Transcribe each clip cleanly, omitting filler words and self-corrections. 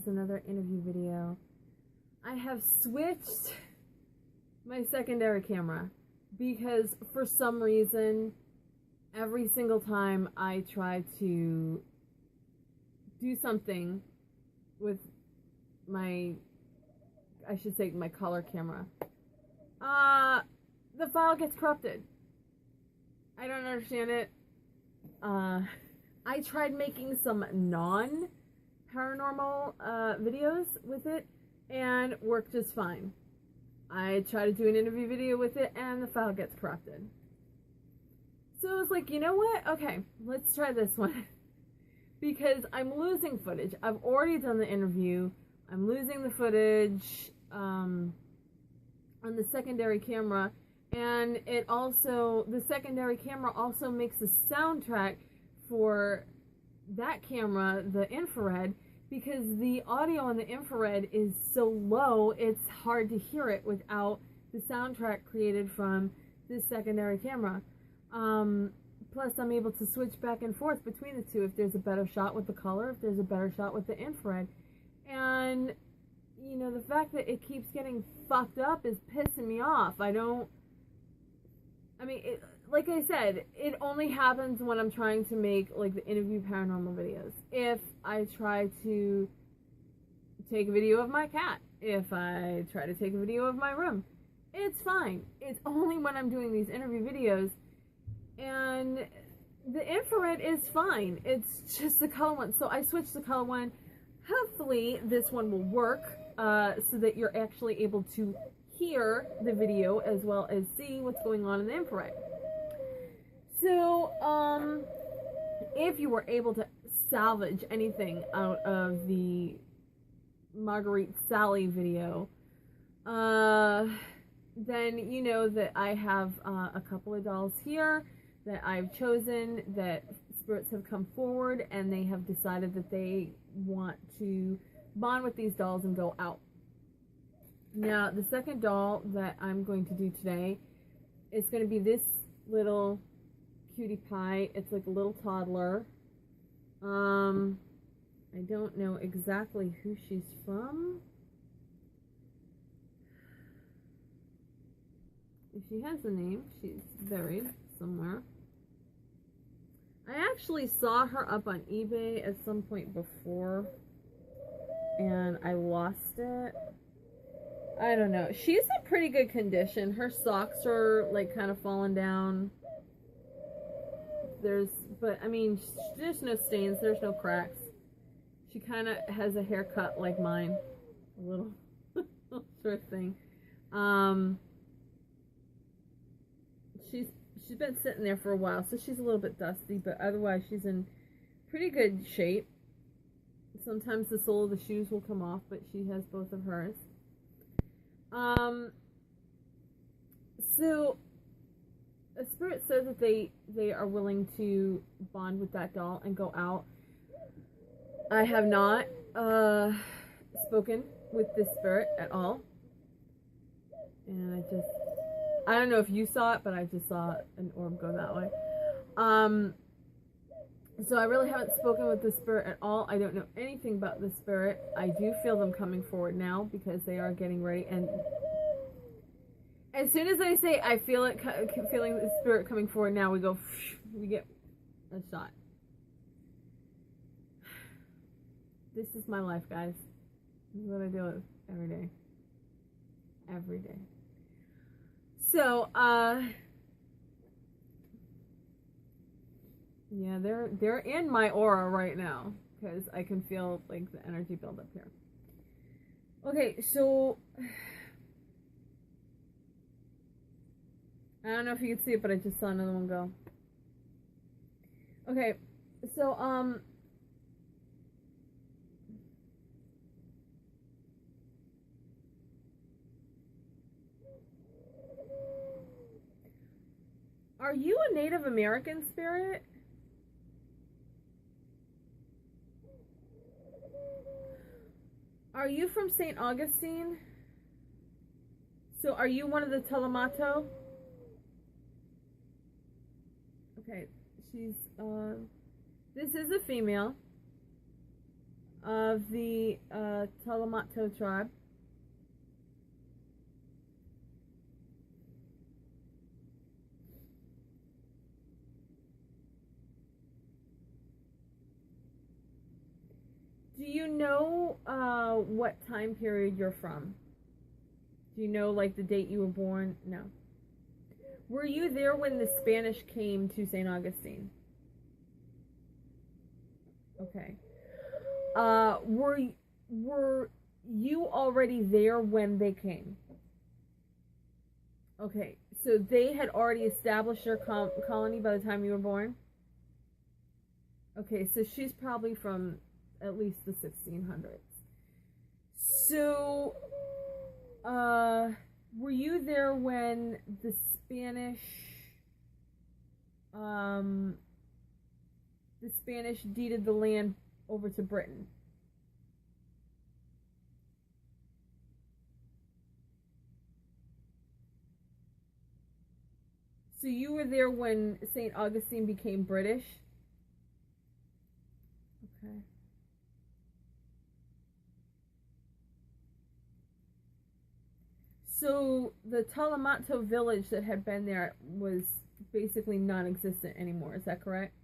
is another interview video. I have switched my secondary camera because for some reason, every single time I try to do something with my, I should say my color camera, the file gets corrupted. I don't understand it. I tried making some non-paranormal videos with it and worked just fine. I tried to do an interview video with it and the file gets corrupted. So I was like, you know what? Okay, let's try this one. Because I'm losing footage. I've already done the interview. I'm losing the footage on the secondary camera. And it also, the secondary camera also makes a soundtrack for that camera, the infrared, because the audio on the infrared is so low, it's hard to hear it without the soundtrack created from this secondary camera. Plus, I'm able to switch back and forth between the two if there's a better shot with the color, if there's a better shot with the infrared. And, you know, the fact that it keeps getting fucked up is pissing me off. Like I said, it only happens when I'm trying to make, like, the interview paranormal videos. If I try to take a video of my cat, if I try to take a video of my room, it's fine. It's only when I'm doing these interview videos, and the infrared is fine. It's just the color one. So I switched the color one. Hopefully this one will work, so that you're actually able to hear the video as well as see what's going on in the infrared. So, if you were able to salvage anything out of the Marguerite Sally video, then you know that I have a couple of dolls here that I've chosen, that spirits have come forward and they have decided that they want to bond with these dolls and go out. Now, the second doll that I'm going to do today is going to be this little cutie pie. It's like a little toddler. I don't know exactly who she's from. If she has a name, she's buried somewhere. I actually saw her up on eBay at some point before, and I lost it. I don't know. She's in pretty good condition. Her socks are like kind of falling down. But I mean, there's no stains, there's no cracks. She kind of has a haircut like mine, a little short thing. She's been sitting there for a while, so she's a little bit dusty, but otherwise she's in pretty good shape. Sometimes the sole of the shoes will come off, but she has both of hers. So a spirit says that they are willing to bond with that doll and go out. I have not spoken with this spirit at all, and I don't know if you saw it, but I just saw an orb go that way. So I really haven't spoken with the spirit at all. I don't know anything about the spirit. I do feel them coming forward now because they are getting ready, and as soon as I say I feel it, feeling the spirit coming forward now, we get a shot. This is my life, guys. This is what I deal with every day. Every day. So, yeah, they're in my aura right now because I can feel like the energy build up here. Okay, so I don't know if you can see it, but I just saw another one go. Okay, so are you a Native American spirit? Are you from St. Augustine? So are you one of the Tolomato? Okay, she's, this is a female. of the Tolomato tribe. Do you know what time period you're from? Do you know, like, the date you were born? No. Were you there when the Spanish came to St. Augustine? Okay. Were you already there when they came? Okay, so they had already established their colony by the time you were born? Okay, so she's probably from at least the 1600s. So, were you there when the Spanish deeded the land over to Britain? So you were there when St. Augustine became British? Okay. So the Tolomato village that had been there was basically non-existent anymore, is that correct?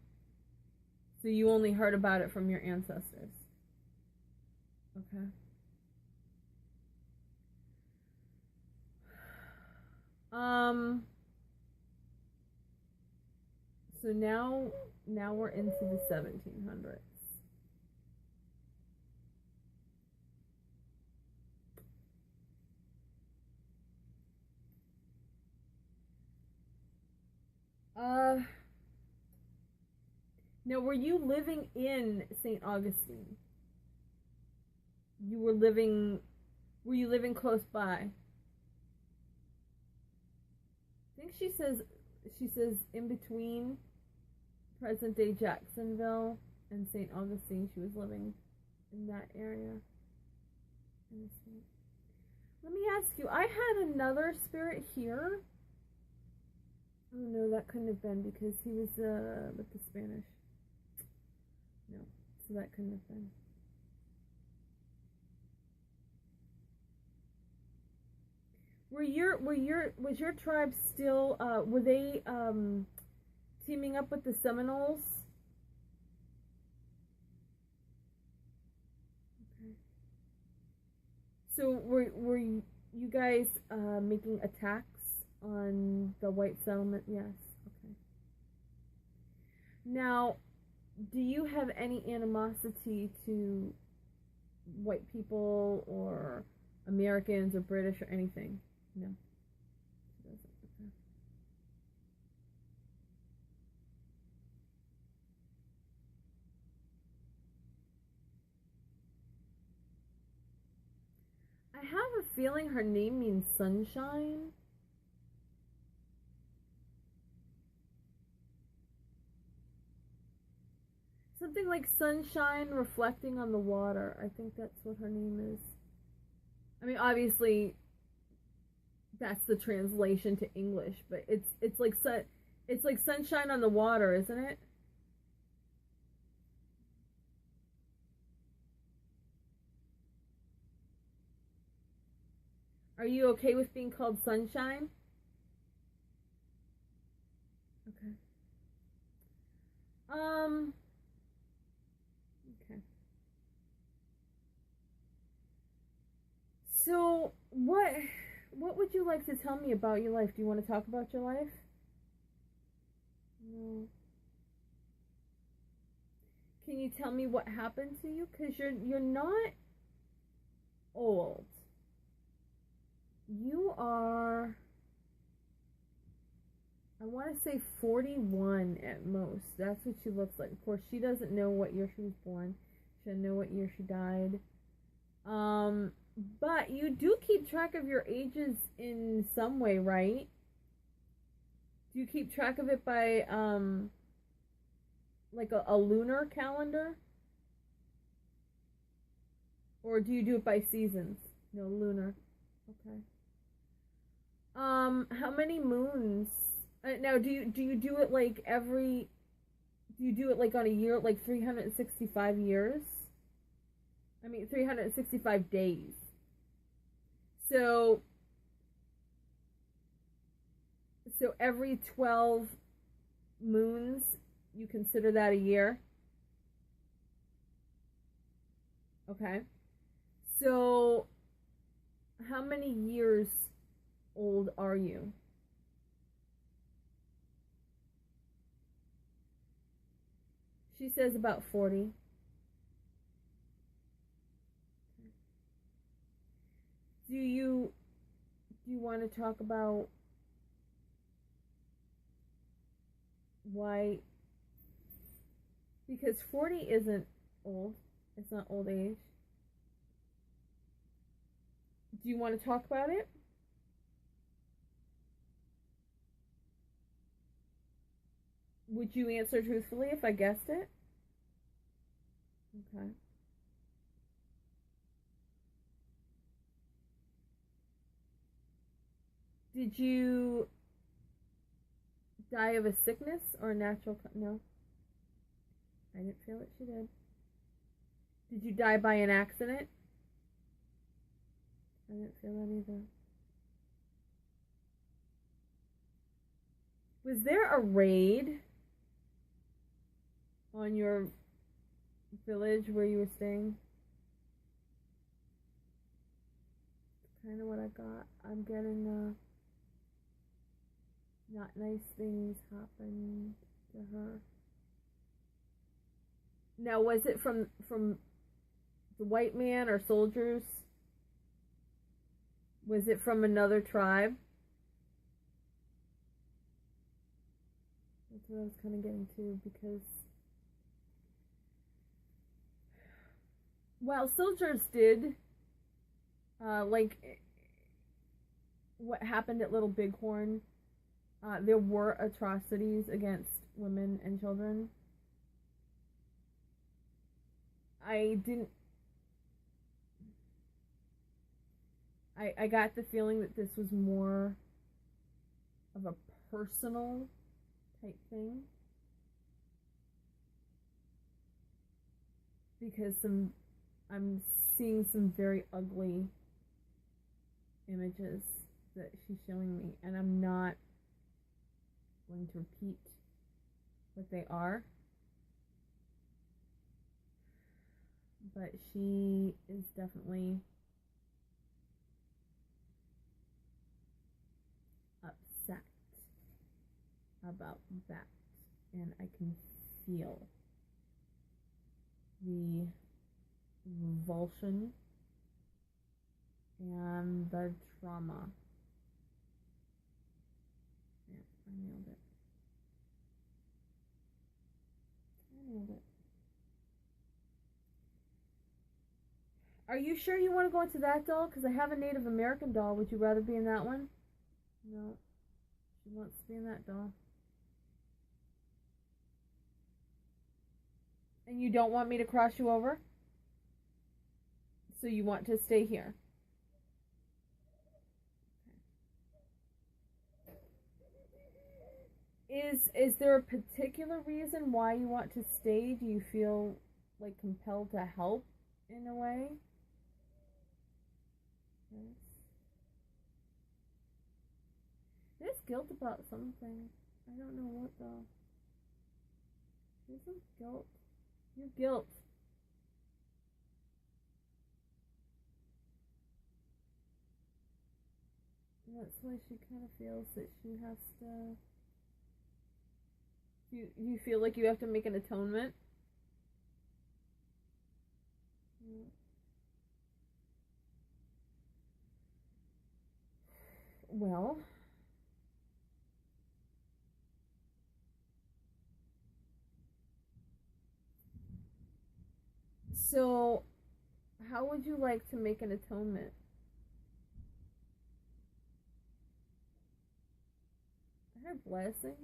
So you only heard about it from your ancestors? Okay. So now we're into the 1700s. Now, were you living in St. Augustine? Were you living close by? I think she says in between present day Jacksonville and St. Augustine, she was living in that area. Let me ask you, I had another spirit here. Oh no, that couldn't have been because he was with the Spanish. No, so that couldn't have been. Was your tribe still were they teaming up with the Seminoles? Okay. So were you guys making attacks on the white settlement? Yes. Okay. Now, do you have any animosity to white people or Americans or British or anything? No. She doesn't. Okay. I have a feeling her name means sunshine. Something like sunshine reflecting on the water. I think that's what her name is. I mean, obviously, that's the translation to English, but it's like sunshine on the water, isn't it? Are you okay with being called sunshine? Okay. Okay. So, what would you like to tell me about your life? Do you want to talk about your life? No. Can you tell me what happened to you? Because you're not old. You are, I want to say 41 at most. That's what she looks like. Of course, she doesn't know what year she was born. She doesn't know what year she died. But you do keep track of your ages in some way, right? Do you keep track of it by, like a lunar calendar? Or do you do it by seasons? No, lunar. Okay. How many moons? Now, do you do it like do you do it like on a year, like 365 years? I mean, 365 days. So every 12 moons, you consider that a year? Okay. So how many years old are you? She says about 40. Do you want to talk about why? Because 40 isn't old. It's not old age. Do you want to talk about it? Would you answer truthfully if I guessed it? Okay. Did you die of a sickness or a natural? No. I didn't feel that she did. Did you die by an accident? I didn't feel that either. Was there a raid on your village where you were staying? Kind of what I got. I'm getting not nice things happen to her. Now, was it from the white man or soldiers? Was it from another tribe? That's what I was kind of getting to, because well, soldiers did like what happened at Little Bighorn. There were atrocities against women and children. I got the feeling that this was more of a personal type thing, because I'm seeing some very ugly images that she's showing me, and I'm not going to repeat what they are, but she is definitely upset about that, and I can feel the revulsion and the trauma. Yeah, I nailed it. Are you sure you want to go into that doll? Because I have a Native American doll. Would you rather be in that one? No. She wants to be in that doll. And you don't want me to cross you over? So you want to stay here? Is there a particular reason why you want to stay? Do you feel like compelled to help in a way? Yes. There's guilt about something. I don't know what though. There's some guilt. Your guilt. That's why she kind of feels that she has to. You feel like you have to make an atonement? Yeah. Well, so how would you like to make an atonement? I heard blessing.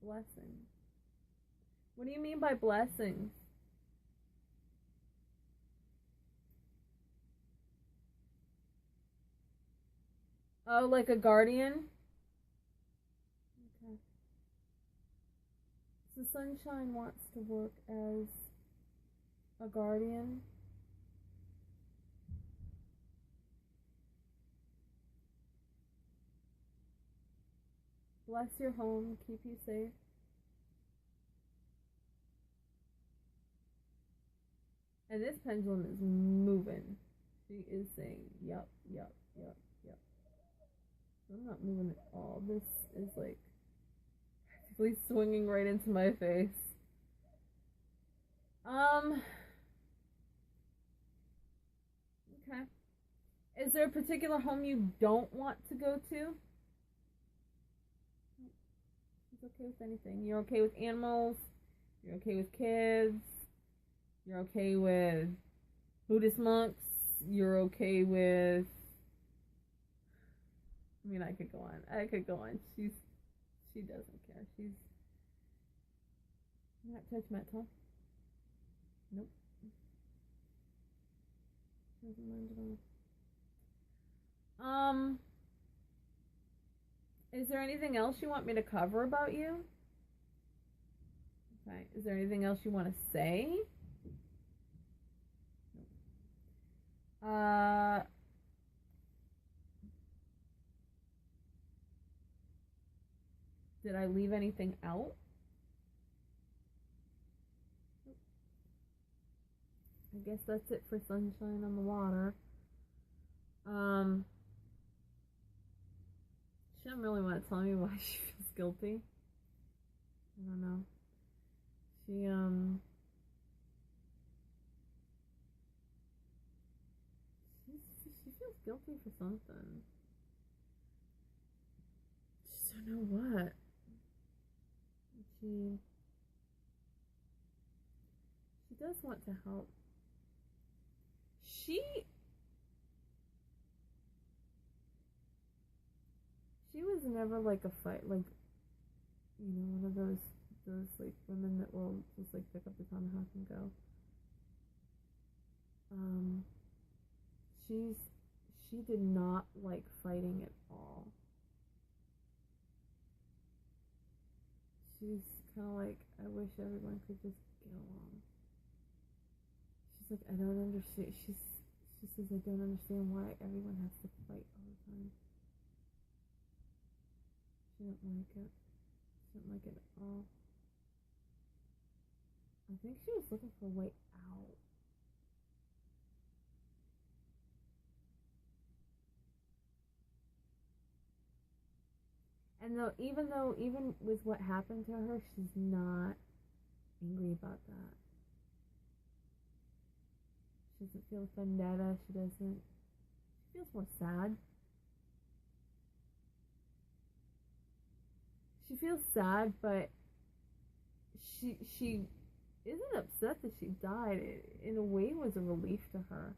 Blessing. What do you mean by blessings? Oh, like a guardian? Okay. So Sunshine wants to work as a guardian. bless your home, keep you safe. And this pendulum is moving. She is saying, yup, yup, yup, yup. I'm not moving at all. This is like practically swinging right into my face. Okay. Is there a particular home you don't want to go to? She's okay with anything. You're okay with animals. You're okay with kids. You're okay with Buddhist monks. You're okay with... I mean, I could go on. I could go on. She doesn't care. She's not judgmental. Nope. Doesn't mind at all. Is there anything else you want me to cover about you? Okay. Is there anything else you want to say? Did I leave anything out? I guess that's it for Sunshine on the Water. She doesn't really want to tell me why she feels guilty. I don't know. She feels guilty for something. Just don't know what. She does want to help. She was never like a fight, like, you know, one of those like women that will just like pick up the tomahawk and go. She did not like fighting at all. She's kind of like, I wish everyone could just get along. She's like, I don't understand. She says, I don't understand why everyone has to fight all the time. She didn't like it. She didn't like it at all. I think she was looking for a way out. And even with what happened to her, she's not angry about that. She doesn't feel vendetta. She feels more sad. She feels sad, but she isn't upset that she died. It, in a way, was a relief to her.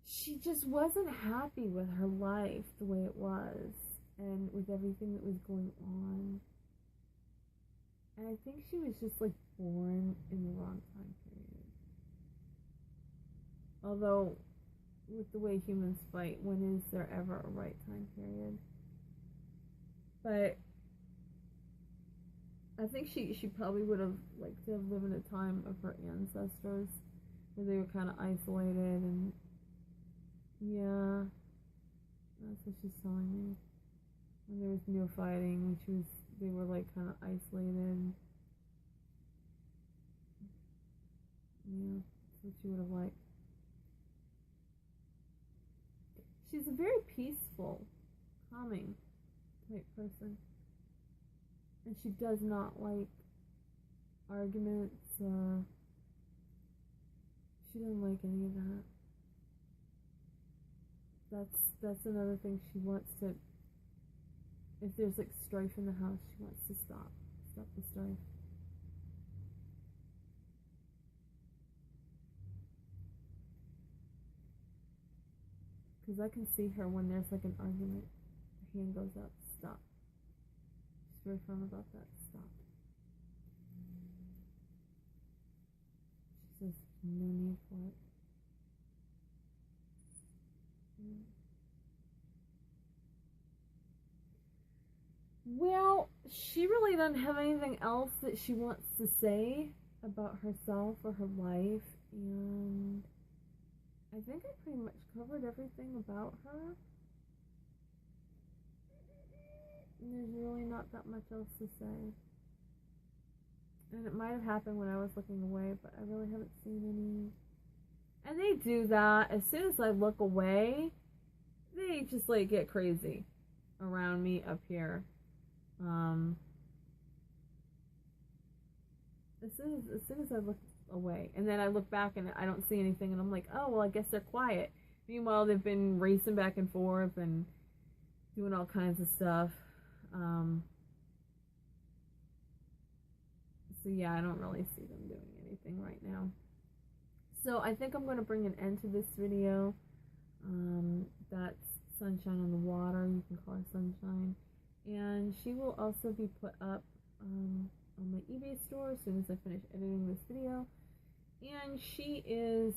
She just wasn't happy with her life the way it was, and with everything that was going on. And I think she was just like born in the wrong time period. Although, with the way humans fight, when is there ever a right time period? But I think she probably would have liked to have lived in a time of her ancestors where they were kind of isolated, and yeah, that's what she's telling me. When there was no fighting, when they were like kind of isolated. Yeah, that's what she would have liked. She's a very peaceful, calming type person. And she does not like arguments. She doesn't like any of that. That's another thing she wants to. If there's like strife in the house, she wants to stop the strife. Because I can see her when there's like an argument, her hand goes up, stop. She's very firm about that, stop. She says, no need for it. Well, she really doesn't have anything else that she wants to say about herself or her life, and I think I pretty much covered everything about her. there's really not that much else to say. And it might have happened when I was looking away, but I really haven't seen any. And they do that. As soon as I look away, they just like get crazy around me up here. As soon as I look away, and then I look back and I don't see anything, and I'm like, oh well, I guess they're quiet. Meanwhile, they've been racing back and forth and doing all kinds of stuff. So yeah, I don't really see them doing anything right now. So I think I'm going to bring an end to this video. That's Sunshine on the Water. You can call her Sunshine. And she will also be put up on my eBay store as soon as I finish editing this video. And she is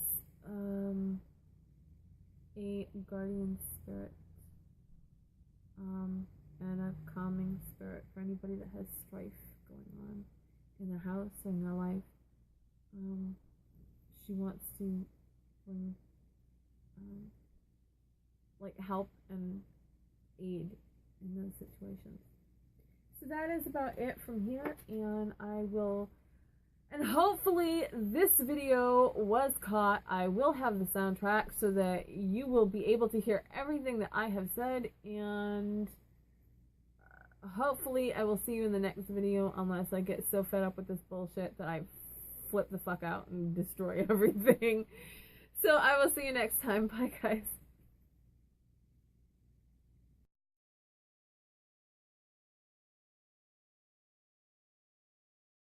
a guardian spirit. And a calming spirit for anybody that has strife going on in their house or in their life. She wants to bring like help and aid in those situations. So that is about it from here, and and hopefully this video was caught. I will have the soundtrack so that you will be able to hear everything that I have said, and hopefully I will see you in the next video, unless I get so fed up with this bullshit that I flip the fuck out and destroy everything. So I will see you next time. Bye, guys.